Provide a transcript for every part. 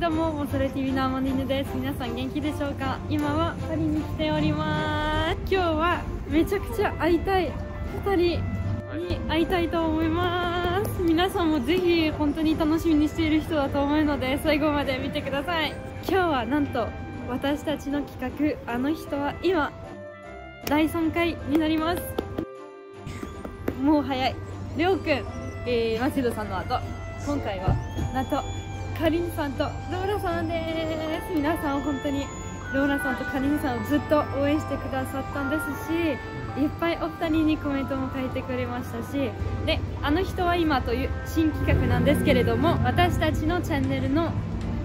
どうも、モソレ TV のアマニヌです。皆さん元気でしょうか。今はパリに来ております。今日はめちゃくちゃ会いたい2人に会いたいと思います。皆さんもぜひ本当に楽しみにしている人だと思うので、最後まで見てください。今日はなんと私たちの企画、あの人は今第3回になります。もう早い。りょうくん、マチルさんの後、今回はなんとかりんさんとローラさんです。皆さん本当にローラさんとかりんさんをずっと応援してくださったんですし、いっぱいお二人にコメントも書いてくれましたし、で、あの人は今という新企画なんですけれども、私たちのチャンネルの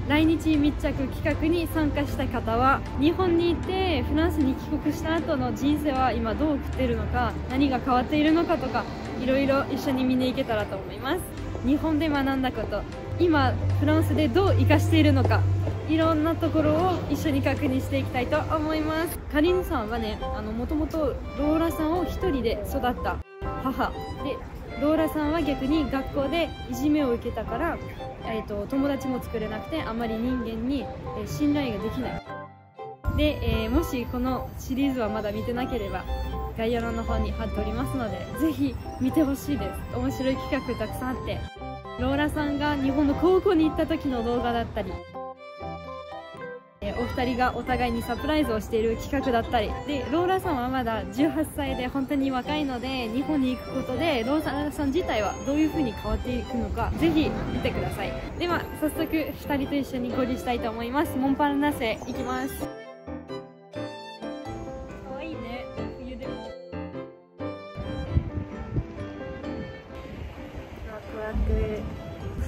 来日密着企画に参加した方は、日本にいてフランスに帰国した後の人生は今どう送っているのか、何が変わっているのかとか、いろいろ一緒に見に行けたらと思います。日本で学んだこと、今フランスでどう生かしているのか、いろんなところを一緒に確認していきたいと思います。かりんさんはね、もともとローラさんを一人で育った母で、ローラさんは逆に学校でいじめを受けたから、友達も作れなくて、あまり人間に信頼ができない。で、もしこのシリーズはまだ見てなければ概要欄の方に貼っておりますので、ぜひ見てほしいです。面白い企画たくさんあって、ローラさんが日本の高校に行った時の動画だったり、お二人がお互いにサプライズをしている企画だったりで、ローラさんはまだ18歳で本当に若いので、日本に行くことでローラさん自体はどういう風に変わっていくのか、ぜひ見てください。では早速2人と一緒に合流したいと思います。モンパルナスへ行きます。かわいいね、冬でも。ワクワク。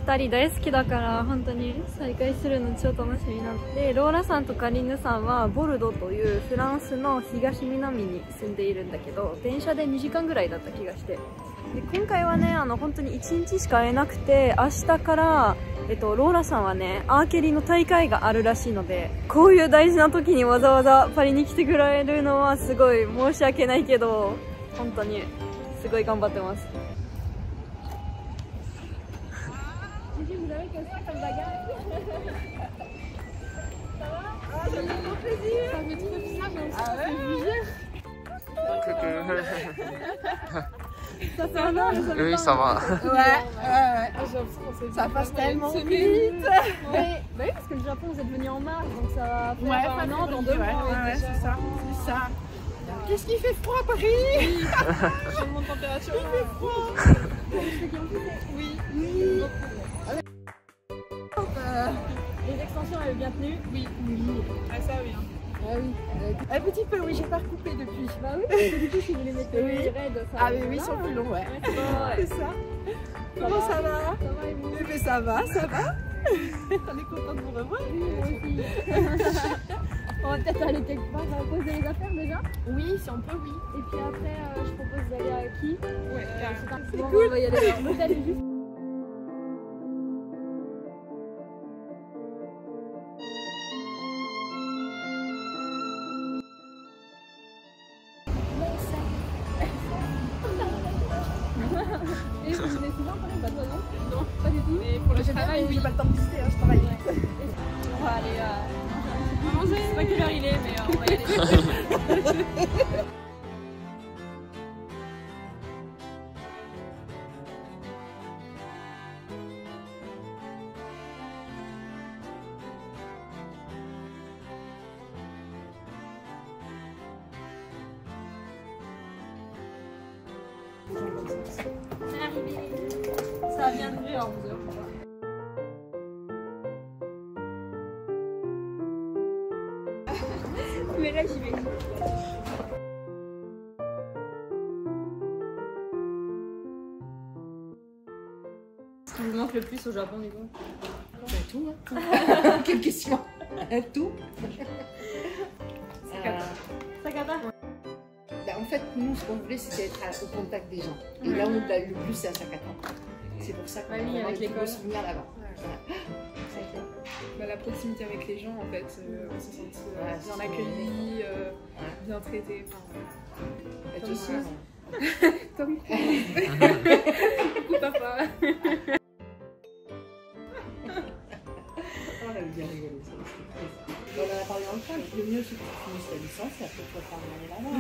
2人大好きだから本当に再会するの超楽しみになって、ローラさんとカリンヌさんはボルドというフランスの東南に住んでいるんだけど、電車で2時間ぐらいだった気がして、で今回はね、本当に1日しか会えなくて、明日から、ローラさんはね、アーケリーの大会があるらしいので、こういう大事な時にわざわざパリに来てくれるのはすごい申し訳ないけど、本当にすごい頑張ってます。Oui, ça va. Ouais. Ça passe tellement vite. Oui, parce que le Japon, vous êtes venu en mars, donc ça va faire un an dans 2 mois. Ouais, c'est ça. C'est ça. Qu'est-ce qu'il fait froid à Paris? Changement de température. Il fait froid. Oui. Oui. Les extensions, elles sont bien tenues? Oui. Ah ça oui. Ah oui. Un petit peu, oui, j'ai pas recoupé depuis. Bah oui, parce que du coup, si vous les mettez raides, ça... Ah mais oui, ils sont plus longs, ouais. C'est ça. Comment ça va? Ça va et vous? Mais ça va, ça va. On est content de vous revoir. Oui, moi aussi. On va peut-être aller quelque part poser les affaires déjà? Oui, si on peut, oui. Et puis après, je propose d'aller à qui? Ouais, c'est cool. On va y aller. L'hôtel est juste... Et vous venez souvent quand même? Bah toi non? Non, pas du tout. Et pour le travail, oui. J'ai pas le temps de visiter, je travaille. On va aller manger. Je sais pas quelle heure il est, mais on va y aller. Ça vient de lui en vous. Mais là j'y vais. Ce qui vous manque le plus au Japon du coup? Tout, hein. Quelle question? Tout. Sakata. En fait, nous, ce qu'on voulait, c'était être au contact des gens. Et là, on l'a eu le plus, c'est à Sakata. C'est pour ça qu'on a vraiment eu de souvenirs là-bas. Bah, la proximité avec les gens, en fait, on s'est senti bien accueillis, bien traités. Et toi aussi. Comme coucou papa. bien rigolé, ça. On en a parlé dans le train, le mieux c'est que tu finisses ta licence et après tu vas faire l'année là-bas.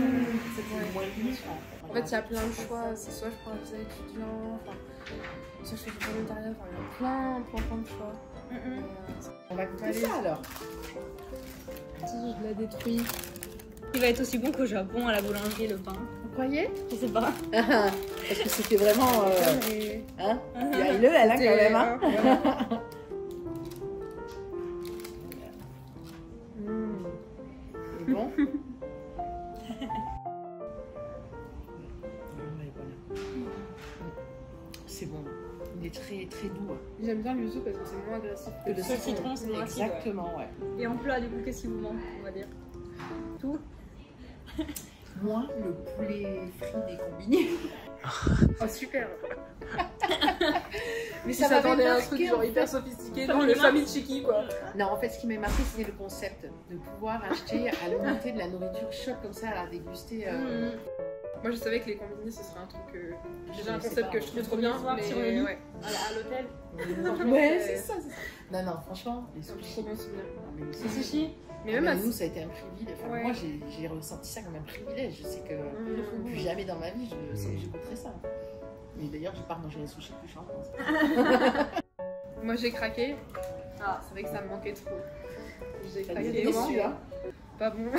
C'est moins de mission. En fait, il y a plein de choix. C'est soit je prends un visa étudiant, soit je fais du volontariat. Enfin, il y a plein de choix. On va goûter ça alors. Si je la détruis. Il va être aussi bon qu'au Japon à la boulangerie le pain. Vous croyez? Je sais pas. Parce que c'était vraiment. Hein? Il a elle a quand même. Hein? C'est bon? C'est bon. Il est très très doux. J'aime bien le yuzu parce que c'est moins agressif que Le citron, c'est moins acide. Exactement, ouais. Et en plat, du coup, qu'est-ce qui vous manque, on va dire? Tout? Moi, le poulet frit des combinés. Oh, super! Mais ça m'attendait à un truc genre hyper sophistiqué dans le famichiki quoi. Non, en fait, ce qui m'a marqué, c'était le concept de pouvoir acheter à l'unité de la nourriture chaude comme ça, à la déguster. Moi, je savais que les combinés, ce serait un truc déjà un sais concept pas, que je trouve trop bien, mais sur le lit. ouais. À l'hôtel. Ouais, c'est ça. Non, non, franchement, les C'est sushis. trop bon souvenir. Les Les sushis. Mais même à nous, ça a été un privilège. Enfin, Ouais. moi, j'ai ressenti ça comme un privilège. Je sais que plus jamais dans ma vie, je goûterai ça. Mais d'ailleurs, je pars manger les sushis plus chers en France. moi, j'ai craqué. Ah. C'est vrai que ça me manquait trop. J'ai T'as craqué. été déçue, hein? Pas bon.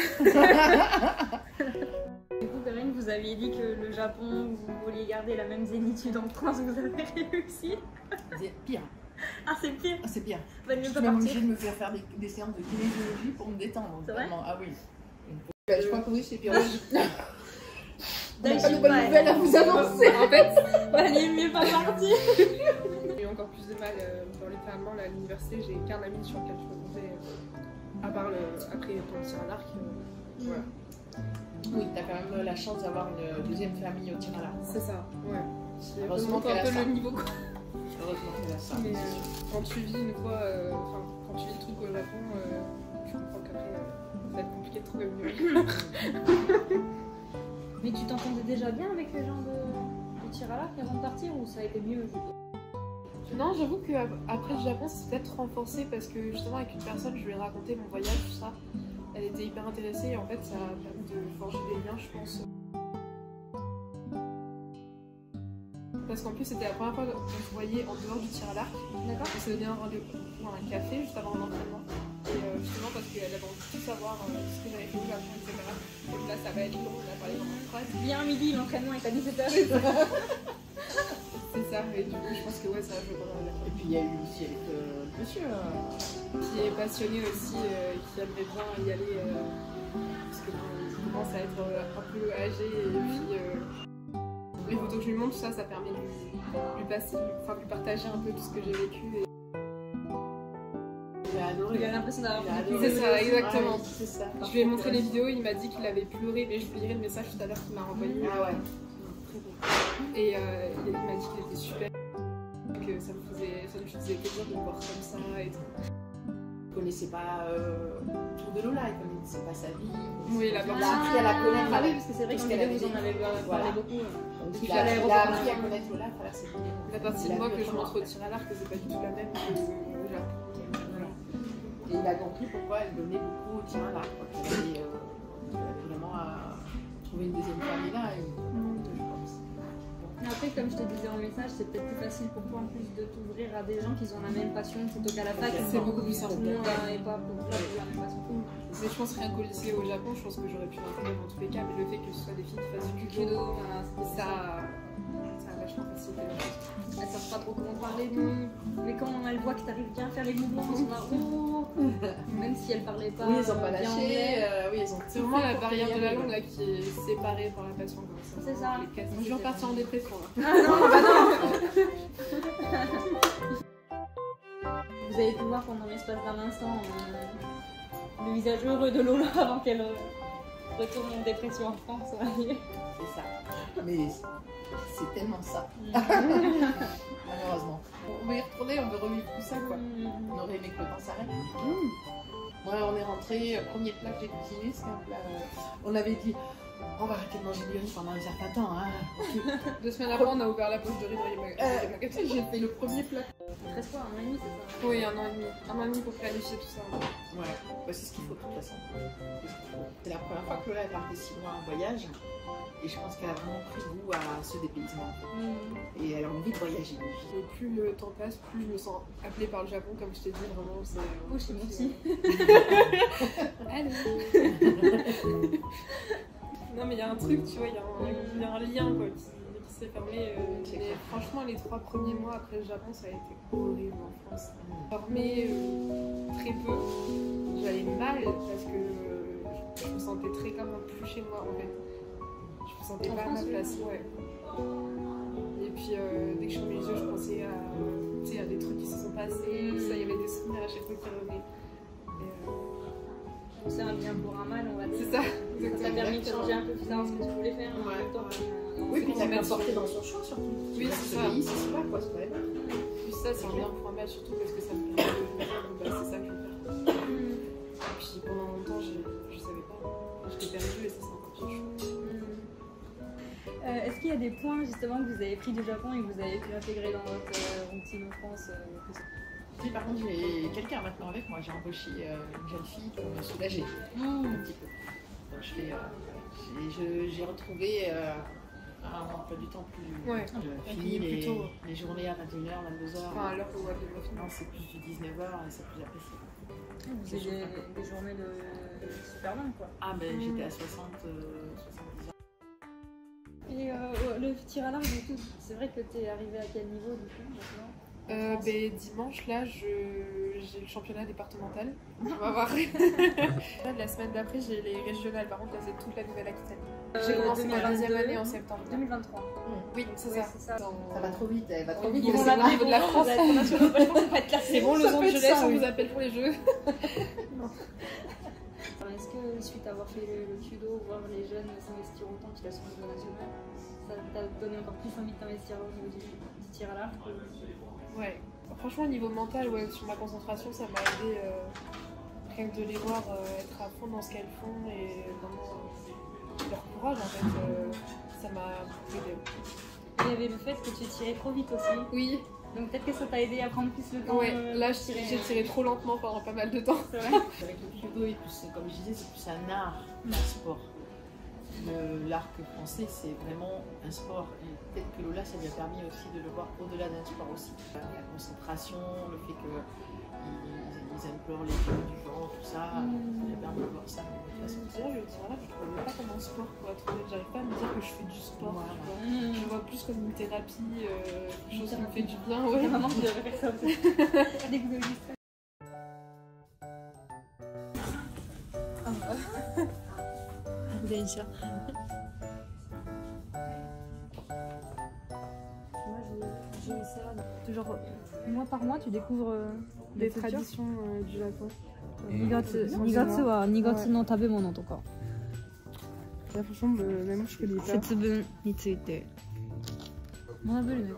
Du coup, Perrine, vous aviez dit que le Japon, vous vouliez garder la même zénitude en France, vous avez réussi. C'est pire. Ah, c'est pire. Ah, c'est pire. Bah, Je mieux suis pas même partir. obligée de me faire des séances de kinésiologie pour me détendre. C'est vrai? Vraiment. Ah oui. Je crois que oui, c'est pire. On n'a pas Daiji, de bonnes ouais. nouvelles à vous annoncer. En fait, Allez, mieux pas partir. j'ai eu encore plus de mal dans littéralement à l'université. J'ai qu'un ami sur lequel je peux compter. À part après ton tir à l'arc. Voilà. Oui, t'as quand même la chance d'avoir une deuxième famille au tir à l'arc. C'est ça, ouais. Qui Heureusement remonte un qu'elle a peu ça. le niveau quoi. Heureusement qu'il y a ça. Mais quand tu vis une fois, quand tu vis le truc au Japon, je comprends qu'après ça va être compliqué de trouver mieux. Mais tu t'entendais déjà bien avec les gens de tir à l'arc avant de partir ou ça a été mieux? Non, j'avoue qu'après le Japon, c'est peut-être renforcé parce que justement, avec une personne, je lui ai raconté mon voyage, tout ça. Elle était hyper intéressée et en fait, ça a permis de forger des liens, je pense. Parce qu'en plus, c'était la première fois qu'on se voyait en dehors du tir à l'arc. D'accord. On s'est donné un rendez-vous pour un café juste avant un entraînement. Et justement, parce qu'elle avait envie de tout savoir ce que j'avais fait au Japon, etc. Donc là, ça va être long, on a parlé pendant une phrase. Bien à midi, l'entraînement est à 17h. C'est ça, et du coup, je pense que ouais, ça va jouer pas mal. Et puis il y a eu aussi avec le monsieur. Qui est passionné aussi, qui aimerait bien y aller parce que bon, il commence à être un peu âgé et puis les photos que je lui montre, tout ça, ça permet de lui partager un peu tout ce que j'ai vécu. Et... Il a adoré. Il a l'impression d'avoir Il a vécu adoré. des C'est ça, exactement. Ouais, c'est ça. Je lui ai montré les vidéos, il m'a dit qu'il avait pleuré, mais je lui lirai le message tout à l'heure qu'il m'a renvoyé. Ah ouais. Et il m'a dit qu'il était super, que ça lui faisait plaisir de le voir comme ça et tout. Il connaissait pas Tour de Lola, il connaissait pas sa vie. Oui, il a appris à la connaître. Ah oui, parce que c'est vrai qu'en vidéo vous en avez parlé Voilà. beaucoup. Donc, Depuis il a l'aéroport. appris à connaître Lola à travers ses vidéos. La partie de moi que je montre au tir à l'arc, c'est pas du tout la même que au Japon. Et il a compris pourquoi elle donnait beaucoup au tir à l'arc. Elle avait vraiment à trouver une deuxième famille là, je pense. Après, comme je te disais en message, c'est peut-être plus facile pour toi en plus de t'ouvrir à des gens qui ont la même passion plutôt qu'à la fac. C'est beaucoup plus simple. Tout le monde n'est pas pour la même passion. Je pense rien qu'au lycée au Japon, je pense que j'aurais pu l'intégrer dans tous les cas, mais le fait que ce soit des filles qui fassent du judo, ça a vachement facilité la chose. Elles savent pas trop comment parler, mais quand elles voient que tu arrives bien à faire les mouvements, elles sont là, oh, même si elles parlaient pas. Oui, ils ont pas bien lâché. anglais. Oui, ils ont. C'est vraiment la barrière de la langue là, qui est séparée par la passion. C'est ça. Je vais repartir en dépression là. Ah non, bah non. Vous avez pu voir pendant l'espace d'un instant le visage heureux de Lola avant qu'elle retourne en dépression en France. C'est ça. Mais c'est tellement ça. Malheureusement. On veut y retourner, on veut revivre tout ça quoi. On aurait aimé que le temps s'arrête. Moi, on est rentré, premier plat que j'ai cuisiné, c'est un plat. On avait dit, on va arrêter de manger du riz pendant un certain temps. Hein. 2 semaines après, on a ouvert la poche de riz dans les magasins. J'ai fait le premier plat 13 fois, 1 an et demi, c'est ça? Oui, 1 an et demi. 1 an et demi pour planifier tout ça. Ouais, bah, c'est ce qu'il faut de toute façon. C'est la première fois que Lola est partie 6 mois en voyage. Et je pense qu'elle a vraiment pris goût à ce dépaysement. Et elle a envie de voyager. Et plus le temps passe, plus je me sens appelée par le Japon, comme je t'ai dit, vraiment. C'est Oh, chez moi aussi. Allez. Non, mais il y a un truc, tu vois, il y a un lien quoi, qui s'est fermé. Mais franchement, les 3 premiers mois après le Japon, ça a été horrible en France. Dormais très peu. J'allais mal parce que je me sentais très comme un plus chez moi en fait. Je me sentais pas à ma place, ouais. Et puis dès que je fermais les yeux, je pensais à des trucs qui se sont passés. Ça, il y avait des souvenirs à chaque fois qui revenaient. C'est un bien pour un mal, on va dire. C'est ça. Ça t'a permis de changer un peu plus tard ce que tu voulais faire. Oui, puis ça m'a porté dans son choix surtout. Oui, c'est ça. C'est pas quoi, c'est pas elle. Puis ça, c'est un bien pour un mal surtout parce que ça me permet de me dire bah, c'est ça que je veux faire. Et puis pendant longtemps, je savais pas. J'étais perdue et ça, c'est encore pire. Est-ce qu'il y a des points justement que vous avez pris du Japon et que vous avez pu intégrer dans votre routine en France? Oui, par contre, j'ai quelqu'un maintenant avec moi. J'ai embauché une jeune fille pour me soulager un petit peu. Donc, j'ai retrouvé un emploi du temps plus. Ouais. Je finis les journées à 21h, 22h. Enfin, à l'heure où elle devrait finir. Non, c'est plus du 19h et c'est plus apprécié. Vous avez des journées de super longues quoi. Ah, ben j'étais à 70 heures. Et le tir à l'arc, du coup, c'est vrai que t'es arrivé à quel niveau du coup maintenant? Dimanche, là, j'ai le championnat départemental. On va voir. La semaine d'après, j'ai les régionales. Par contre, là, c'est toute la Nouvelle-Aquitaine. J'ai commencé ma 2e année en septembre. 2023. Oui, c'est ça. Ça Ça va trop vite, elle va trop vite. Ils vont C'est l'appeler au niveau de la France. C'est bon, Los Angeles, on vous appelle pour les jeux. Est-ce que suite à avoir fait le judo, voir les jeunes s'investir autant qu'ils sont au niveau national, ça t'a donné encore plus envie de t'investir au niveau du tir à l'arc? Ouais. Franchement, au niveau mental, ouais, sur ma concentration, ça m'a aidé rien que de les voir être à fond dans ce qu'elles font et vraiment leur courage en fait, ça m'a beaucoup aidé. Il y avait le fait que tu tirais trop vite aussi. Oui. Donc peut-être que ça t'a aidé à prendre plus le temps. Ouais, là j'ai tiré trop lentement pendant pas mal de temps. C'est vrai. Avec le judo, et plus, comme je disais, c'est plus un art qu'un sport. L'arc français, c'est vraiment un sport. Et peut-être que Lola, ça lui a permis aussi de le voir au-delà d'un sport aussi. La concentration, le fait qu'ils implorent les gens du vent, tout ça, ça lui a permis de voir ça. De toute façon, Déjà, je le tire là, je ne le vois pas comme un sport pour être honnête. J'arrive pas à me dire que je fais du sport. Voilà. Je le vois plus comme une thérapie, quelque chose qui me fait du bien. Ouais. Maman, tu devrais faire ça aussi. Dès que vous avez dit ça. Vous avez ça. Moi, j'ai eu ça. Genre, mois par mois, tu découvres Des traditions du Japon. 2月は2月の食べ物とか。 Là, franchement, même je connais pas. 節分について学べるね。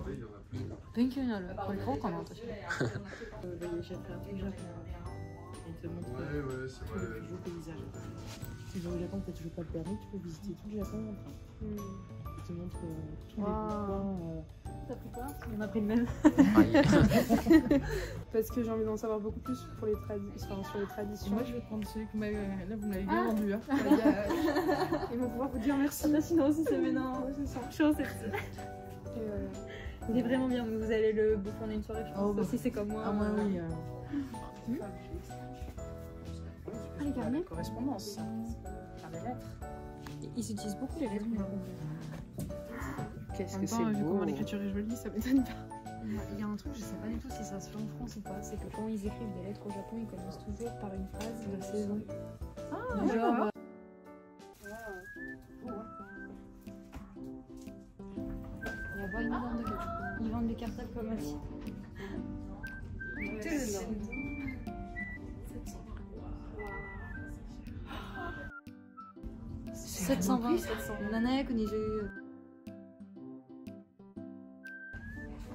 勉強になる。これ買おうかな私。j'ai fait un truc Japon. Il te montre tous les plus beaux paysages. Si tu vas au Japon, que tu ne veux pas le permis, tu peux visiter tout le Japon en train. Il te montre tous les coins. T'as pris quoi? On a pris le même. Parce que j'ai envie d'en savoir beaucoup plus pour les sur les traditions. Moi, je vais prendre celui que vous m'avez bien vendu. Hein. Ils vont pouvoir vous dire merci. Sinon aussi c'est maintenant. C'est ça. Chaud c'est. Il est vraiment bien. Vous allez le bouffer en une soirée, je pense. Aussi c'est comme moi. Ah, moi, oui. Ah, les carnets. Correspondance. Par des lettres. Ils utilisent beaucoup les lettres. Qu'est-ce En que même temps, c'est vu beau. comment l'écriture est jolie, ça m'étonne pas. Il y a un truc, je sais pas du tout si ça se fait en France ou pas, c'est que quand ils écrivent des lettres au Japon, ils commencent toujours par une phrase de la saison. Ah, genre. Ils vendent des cartables comme aussi. Tout est dedans. 720, 720.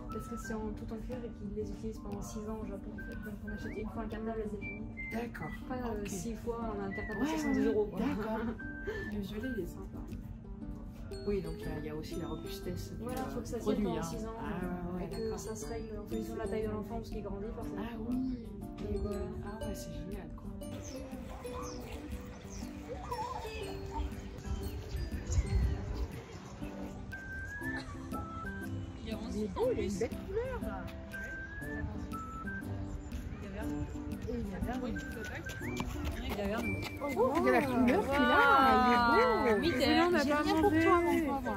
Parce que c'est tout en cuir et qu'ils les utilisent pendant 6 ans au Japon en fait. Donc on achète une fois un cartable et c'est fini. D'accord. Pas 6 fois un cartable de 70 €. D'accord. Le violet, il est sympa. Oui, donc il y a aussi la robustesse. Voilà, il faut que ça tienne produit, pendant hein. 6 ans. Ah, ouais, et que d'accord. ça se règle en fonction de la taille de l'enfant parce qu'il grandit forcément. Ah oui. Donc voilà. Ah ouais, c'est génial quoi. Il est beau, il a une belle couleur là. Et il y a vert. Oh, il y a la couleur qu'il a, il est beau. Oui, on n'a J'ai pas rien pour mangé. toi, mon pauvre.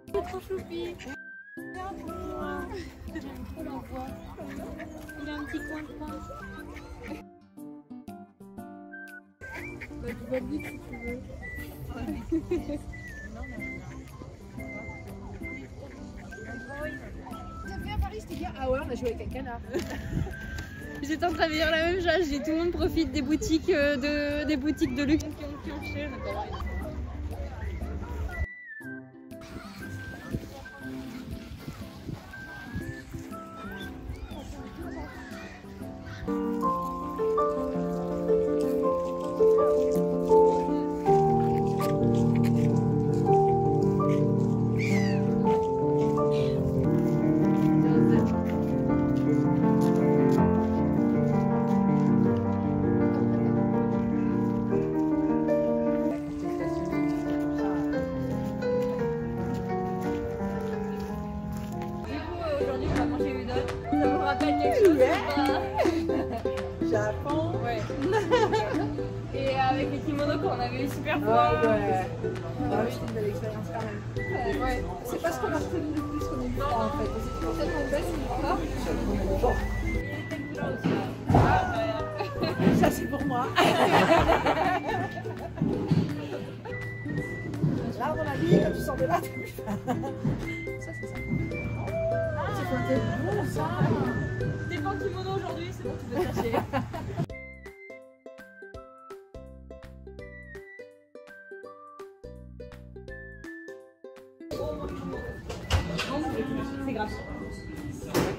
C'est trop choupi. Regarde pour moi. J'aime trop l'envoi. Il a un petit coin de pain. Bah, tu vas vite si tu veux. T'as fait à Paris, c'était bien. Ah ouais, on a joué avec un canard. J'étais en train de dire la même chose. Tout le monde profite des boutiques de luxe qui ont cher. Aujourd'hui, on va manger udon. Ça vous rappelle quelque chose ou Japon. pas? Ouais. Et avec les kimonos qu'on avait eu super froid. Ouais. Ah oui, c'était une belle expérience quand même. Ouais, c'est pas ce qu'on a retenu le plus qu'on a eu froid en fait. C'est tellement bête ce froid. Il y a des tempura aussi. Ça c'est pour moi. Là, dans la vie, quand tu sors de là, tu plus faim. Ça c'est ça. C'est bon ça. T'es pas en kimono aujourd'hui, c'est bon, tu peux te lâcher. C'est grave.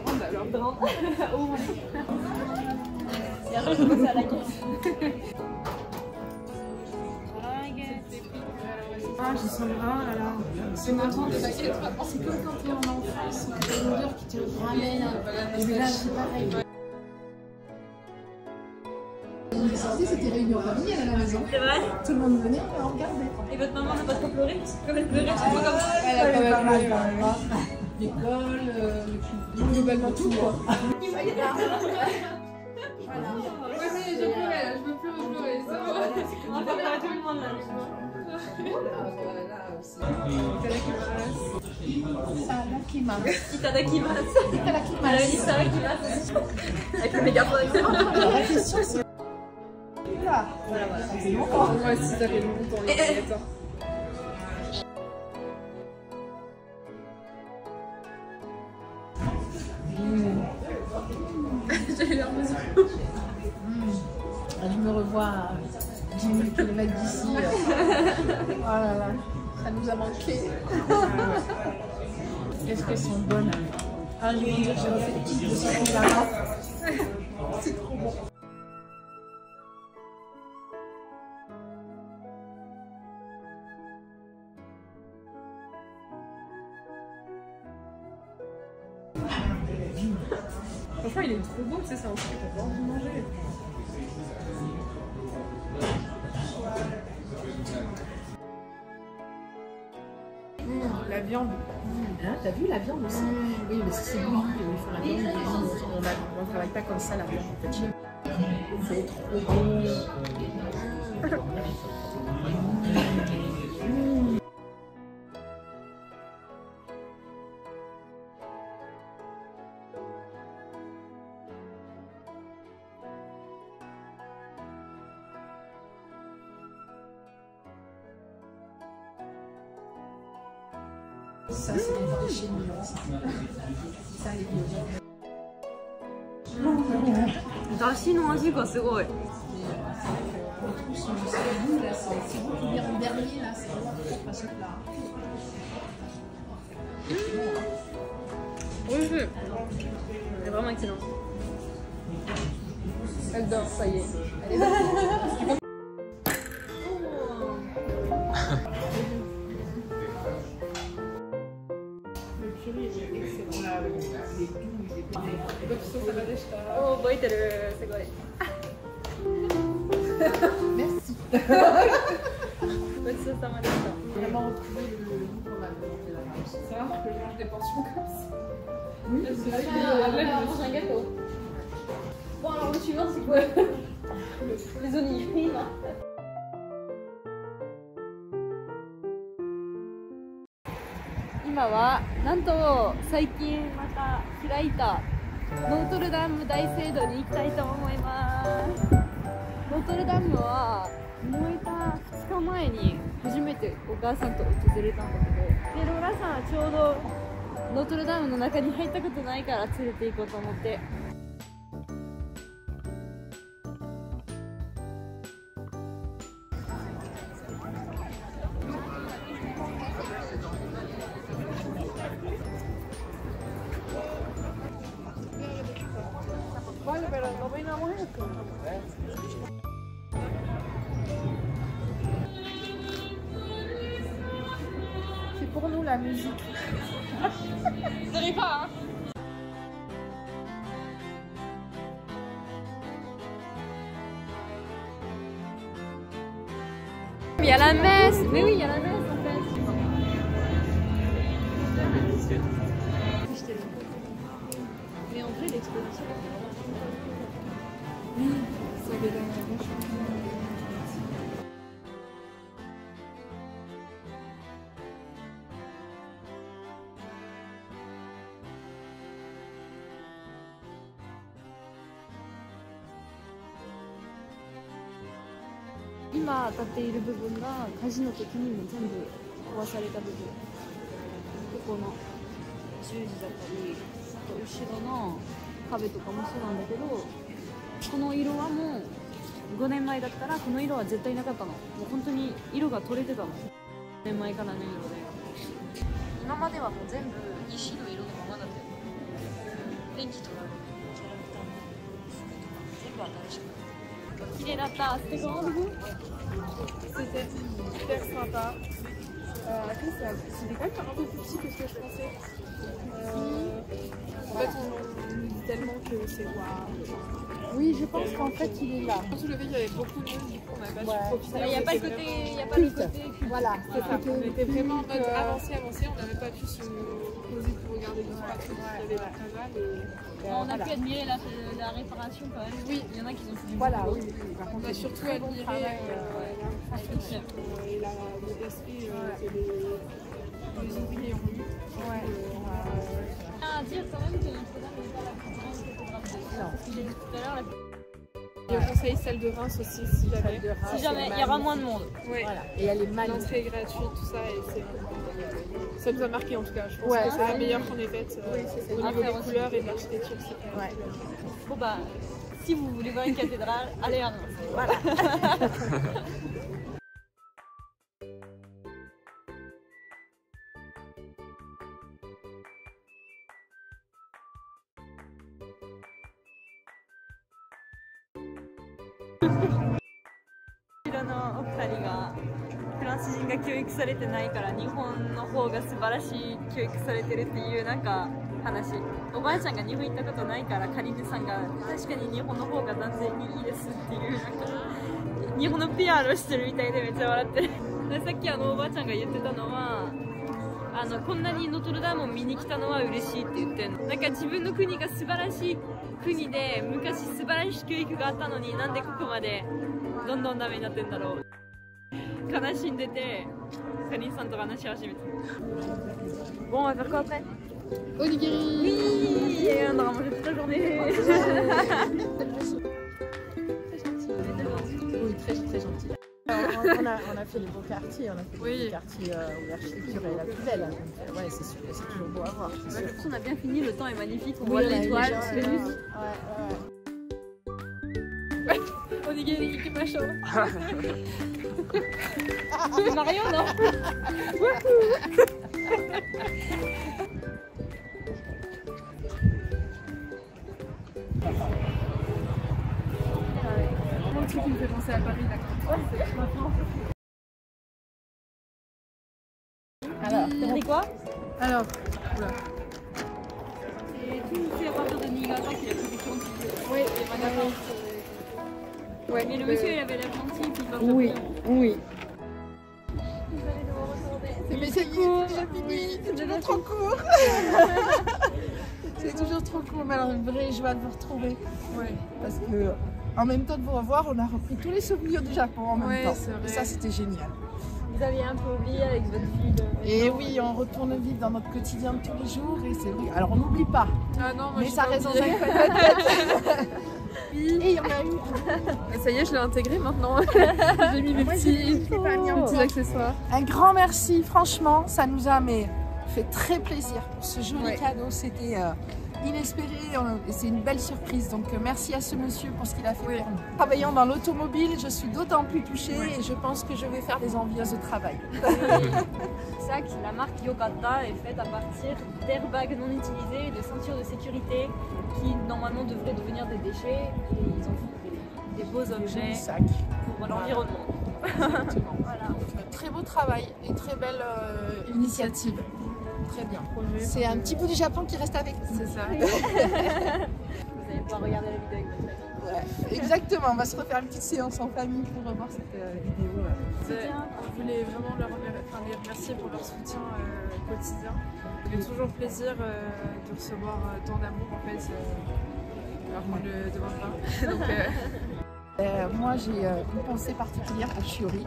Grande alors. Grande. Oh. Et après, je vais passer à la caisse. Ah, je sens le rat là. C'est marrant de baguette, c'est comme quand t'es en enfance, t'as une odeur qui te ramène. Et là, c'est pareil. On est sortis, c'était réunion familiale à la maison. C'est vrai? Tout le monde venait, on regardait. Et votre maman n'a pas trop pleuré? Parce que comme elle pleurait, tu vois comme ça. Elle a pas mal quand même. L'école, globalement tout quoi. Voilà. Ouais, mais j'ai pleuré là, je veux plus pleurer. Ça va. On va faire tout le monde là. Itadakimasu. Itadakimasu. Elle a Itadakimasu. dit Itadakimasu. Avec le mégaphone. La question c'est. Voilà. Moi aussi, ça fait longtemps les baguettes. J'ai l'air de Je me revois à 10 000 km d'ici. Oh là là, ça nous a manqué. Qu'est-ce qu'elles sont bonnes. Ah, je vais vous dire, j'ai refait une petite de ce là. C'est trop bon. Franchement, il est trop beau, tu sais, c'est un truc qu'on peut envie de manger. La viande. Hein, t'as vu la viande aussi? Oui, mais c'est bouilli. La viande, on ne travaille pas comme ça la viande en fait. C'est trop bon. Ça, c'est les vrais chez nous. Ça, les vieux. だしの味がすごい。 C'est vous qui vient en dernier là, c'est vraiment trop à ce plat. Oui, c'est vraiment excellent. Elle dort, ça y est. Elle est là. Vraiment retrouver le goût qu'on a de la rame. C'est rare que je mange des portions comme ça. Oui, C'est vrai que on mange un gâteau. Bon, alors le suivant, c'est quoi? Les onigiri, non? 今はなんと最近また開いたノートルダム大聖堂に行きたいと思います。ノートルダムは燃えた2日前に初めてお母さんと訪れたんだけど、でローラさんはちょうどノートルダムの中に入ったことないから連れて行こうと思って。C'est pour nous la musique. Vous savez pas, hein? Il y a la messe! Mais oui, il y a la messe en fait! Mais en vrai, l'exposition. Oui, ça avait l'air vachement. 今当たっている部分が火事の時にも全部壊された部分、ここの十字だったり、あと後ろの壁とかもそうなんだけど、この色はもう5年前だったらこの色は絶対なかったの。もう本当に色が取れてたの。5年前からの色で、今まではもう全部石の色のままだったよ。電気とかキャラクターの服とか全部新しくなった。綺麗だった。C'était comment du coup? C'était super sympa. Après, c'était quand même un peu plus petit que ce que je pensais. En fait, on nous dit tellement que c'est waouh. Oui, je pense qu'en fait, il est là. Surtout le fait qu'il y avait beaucoup de monde, du coup, on n'a pas su profiter. Il n'y a pas le côté, il y a pas le côté. Voilà, C'est ça. On était vraiment en mode avancé, on n'avait pas pu se poser pour regarder les trucs qu'il y avait très mal. On a pu admirer la réparation quand même. Oui. Il y en a qui ont fait du Voilà, boulot. oui. Par On contre, a surtout admiré l'infrastructure et l'esprit que les ouvriers ont eu. À dire quand même que Notre-Dame n'est pas la plus grande photographe. Parce que j'ai dit tout à l'heure, Et on conseille celle de Reims aussi si jamais. si jamais il y aura moins de monde. Ouais. Voilà. Et elle est magnifique. L'entrée est gratuite, tout ça, et ça nous a marqué en tout cas. Je pense Ouais, que c'est la meilleure qu'on ait faite au niveau des couleurs et de l'architecture. Ouais. Bon bah, si vous voulez voir une cathédrale, allez à Reims. Voilà. のお二人がフランス人が教育されてないから日本の方が素晴らしい教育されてるっていうなんか話。おばあちゃんが日本行ったことないからカリネさんが確かに日本の方が断然にいいですっていうなんか日本の PR をしてるみたいでめっちゃ笑ってる。でさっきおばあちゃんが言ってたのはこんなにノートルダムを見に来たのは嬉しいって言ってるの。なんか自分の国が素晴らしい国で昔素晴らしい教育があったのになんでここまでどんどんダメになってんだろう。悲しんでてカリンさんと話し始めて。Bon, on va faire quoi après? Onigiri. Oui, et on aura mangé toute la journée. Oui, très très gentil. On a fait les beaux quartiers, on a fait les quartiers où l'architecture est la plus belle. Donc, ouais, c'est super, c'est toujours beau à voir. Bah, du coup, on a bien fini, le temps est magnifique, on voit l'étoile, Vénus. Onigiri, Ikimasho. Mario, non? Un truc qui me fait penser à Paris, d'accord. Alors, T'as dit quoi? Alors, oula. Et tout c'est à partir de Niigata qu'il a fait des chantiers. Oui, Ouais, mais le monsieur il avait l'air gentil, puis il va Oui, oui. Mais c'est court, c'est fini, c'est toujours trop court. C'est toujours trop court, mais alors une vraie joie de vous retrouver. Ouais. Parce que en même temps de vous revoir, on a repris tous les souvenirs du Japon en même Ouais, temps. c'est vrai. Et ça, c'était génial. Vous aviez un peu oublié avec votre vie de... Et oui, on retourne vivre dans notre quotidien de tous les jours et c'est vrai. Alors on n'oublie pas, Ah non, moi mais j'ai ça pas reste dans oublié. un coin de la tête. Et il y en a eu. Ça y est, je l'ai intégré maintenant. J'ai mis mes petits accessoires. Un grand merci, franchement, ça nous a fait très plaisir pour ce joli cadeau. C'était inespéré et c'est une belle surprise. Donc merci à ce monsieur pour ce qu'il a fait pour nous. Travaillant dans l'automobile, je suis d'autant plus touchée et je pense que je vais faire des envieuses de travail. Sac, la marque Yokata est faite à partir d'airbags non utilisés et de ceintures de sécurité qui normalement devraient devenir des déchets et ils ont fait des beaux objets Sac. pour l'environnement. Exactement. Voilà. Très beau travail et très belle initiative. Très bien. C'est un petit bout du Japon qui reste avec nous. C'est ça. Vous allez pouvoir regarder la vidéo avec votre famille. Ouais, exactement, on va se refaire une petite séance en famille pour revoir cette vidéo. On voulait vraiment les remercier pour leur soutien quotidien. Il fait toujours plaisir de recevoir tant d'amour en fait, alors qu'on ne le demande pas. Donc, moi j'ai une pensée particulière pour Shiori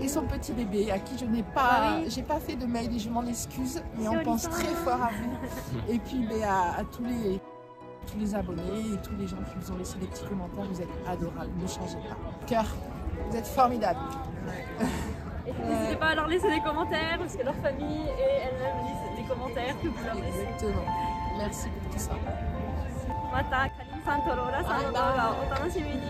et son petit bébé à qui je n'ai pas, j'ai pas fait de mail et je m'en excuse, mais on pense très fort à vous. Et puis à tous les abonnés et tous les gens qui vous ont laissé des petits commentaires, vous êtes adorables, ne changez pas. Cœur, vous êtes formidables. Et n'hésitez pas à leur laisser des commentaires parce que leur famille et elles-mêmes lisent des commentaires que vous leur laissez. Exactement. Merci pour tout ça. Mata, Karin-sanとローラさんの動画をお楽しみに。